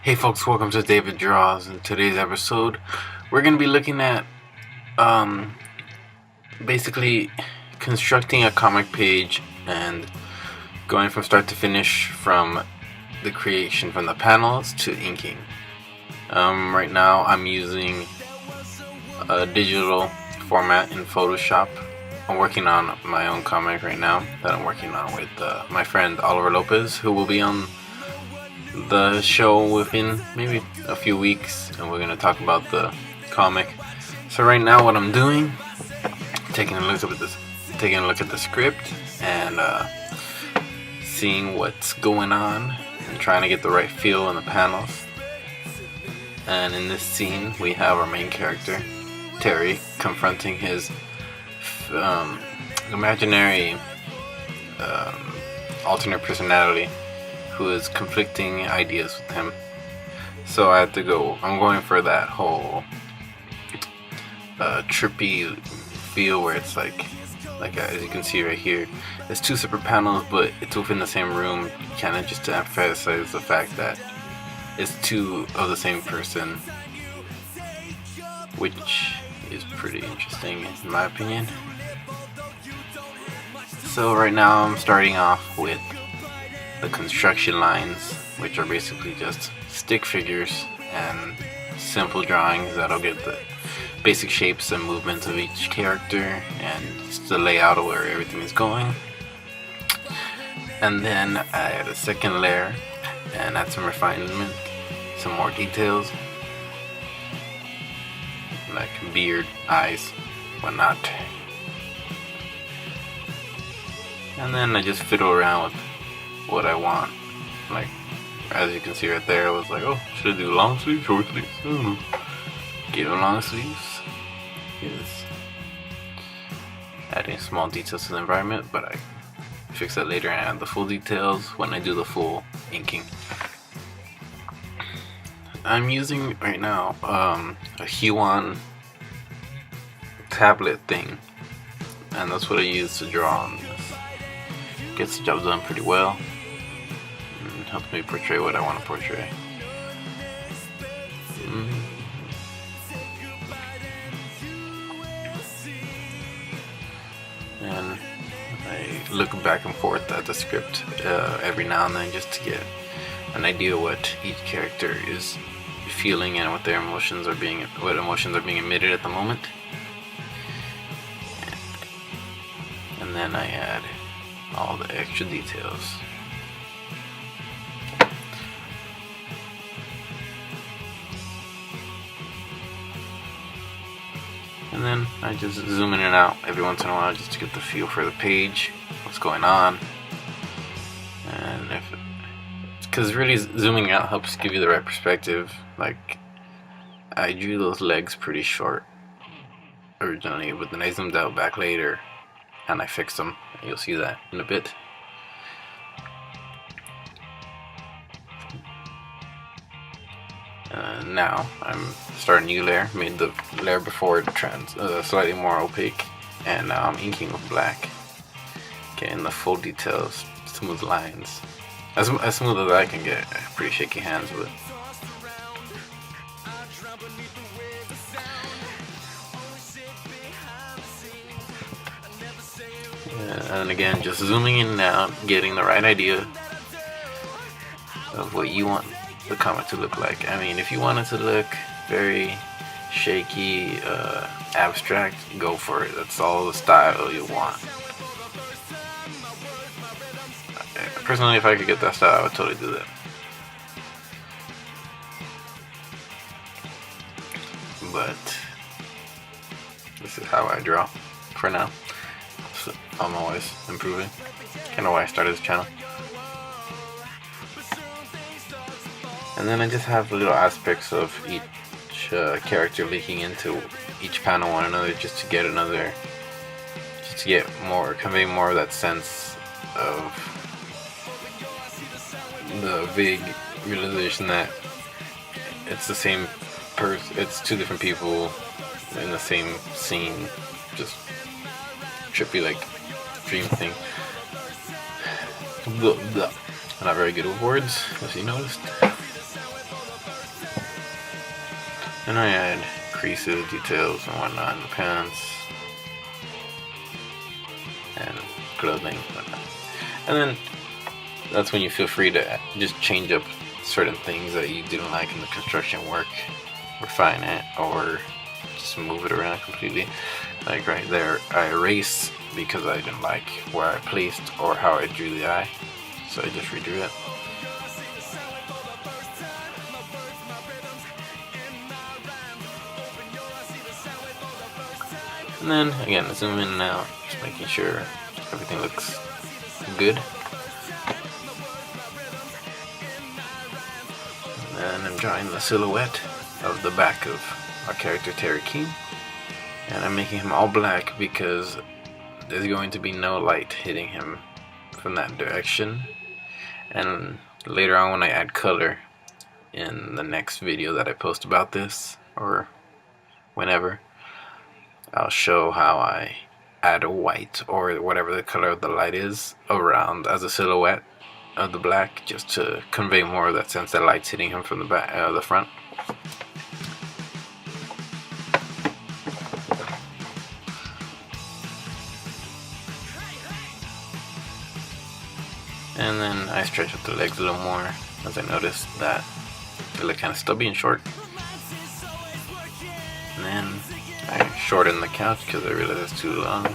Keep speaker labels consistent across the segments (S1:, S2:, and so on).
S1: Hey folks, welcome to David Draws. In today's episode, we're going to be looking at basically constructing a comic page and going from start to finish, from the creation from the panels to inking. Right now I'm using a digital format in Photoshop. I'm working on my own comic right now that I'm working on with my friend Oliver Lopez, who will be on the show within maybe a few weeks, and we're going to talk about the comic. So right now what I'm doing, taking a look at the script and seeing what's going on and trying to get the right feel in the panels. And in this scene we have our main character Terry confronting his imaginary alternate personality who is conflicting ideas with him. So I'm going for that whole trippy feel where it's like as you can see right here, it's two separate panels but it's within the same room, kind of just to emphasize the fact that it's two of the same person, which is pretty interesting in my opinion. So right now I'm starting off with the construction lines, which are basically just stick figures and simple drawings that'll get the basic shapes and movements of each character and just the layout of where everything is going. And then I add a second layer and add some refinement, some more details like beard, eyes, whatnot. And then I just fiddle around with what I want. Like, as you can see right there, I was like, oh, should I do long sleeves, short sleeves? I don't know. Give them long sleeves. Yes. Adding small details to the environment, but I fix that later and add the full details when I do the full inking. I'm using right now a Huon tablet thing, and that's what I use to draw on this. Gets the job done pretty well. Helps me portray what I want to portray. And I look back and forth at the script every now and then just to get an idea what each character is feeling and what emotions are being emitted at the moment. And then I add all the extra details. And then I just zoom in and out every once in a while just to get the feel for the page, what's going on. And because really zooming out helps give you the right perspective. Like, I drew those legs pretty short originally, but then I zoomed out back later and I fixed them. You'll see that in a bit. Now I'm starting a new layer. Made the layer before slightly more opaque, and now I'm inking with black, getting the full details, smooth lines, as smooth as I can get. Pretty shaky hands with. And again, just zooming in and out, getting the right idea of what you want the comic to look like. I mean, if you want it to look very shaky, abstract, go for it. That's all the style you want. Personally, if I could get that style, I would totally do that. But this is how I draw for now. So I'm always improving. Kind of why I started this channel. And then I just have little aspects of each character leaking into each panel one another, just to convey more of that sense of the vague realization that it's the same person, it's two different people in the same scene, just trippy like dream thing. Blah, blah. I'm not very good with words, as you noticed. And I add creases, details, and whatnot in the pants and clothing, whatnot. And then that's when you feel free to just change up certain things that you didn't like in the construction work, refine it, or just move it around completely. Like right there, I erased because I didn't like where I placed or how I drew the eye, so I just redrew it. And then again, zoom in and out, just making sure everything looks good. And then I'm drawing the silhouette of the back of our character Terry King, and I'm making him all black because there's going to be no light hitting him from that direction. And later on, when I add color in the next video that I post about this, or whenever, I'll show how I add a white or whatever the color of the light is around as a silhouette of the black, just to convey more of that sense that light's hitting him from the back, the front. And then I stretch out the legs a little more, as I noticed that they look kind of stubby and short. And then I shorten the couch because I realized it's too long,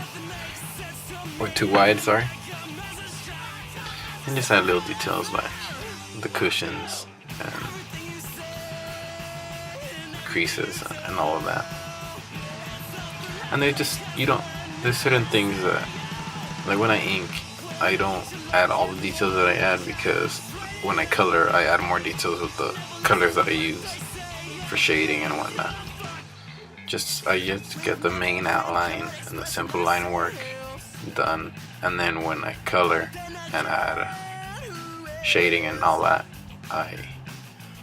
S1: or too wide, sorry. And just add little details like the cushions and creases and all of that. And they just, there's certain things that, like when I ink, I don't add all the details that I add, because when I color, I add more details with the colors that I use for shading and whatnot. I just get the main outline and the simple line work done, and then when I color and add shading and all that, I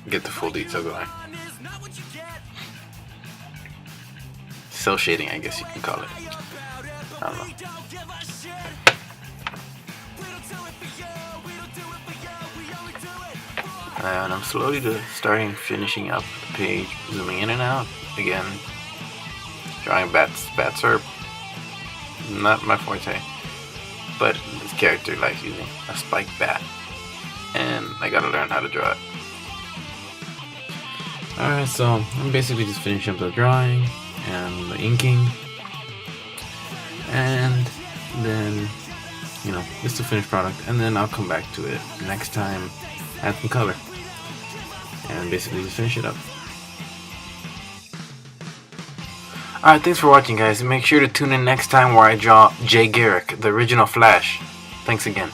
S1: get the full detail going. Cell shading, I guess you can call it. I don't know. And I'm slowly finishing up the page, zooming in and out. Again, drawing bats. Bats are not my forte, but this character likes using a spiked bat, and I gotta learn how to draw it. Alright, so I'm basically just finishing up the drawing and the inking, and then, it's the finished product, and then I'll come back to it next time, add some color, and basically just finish it up. Alright, thanks for watching, guys, and make sure to tune in next time where I draw Jay Garrick, the original Flash. Thanks again.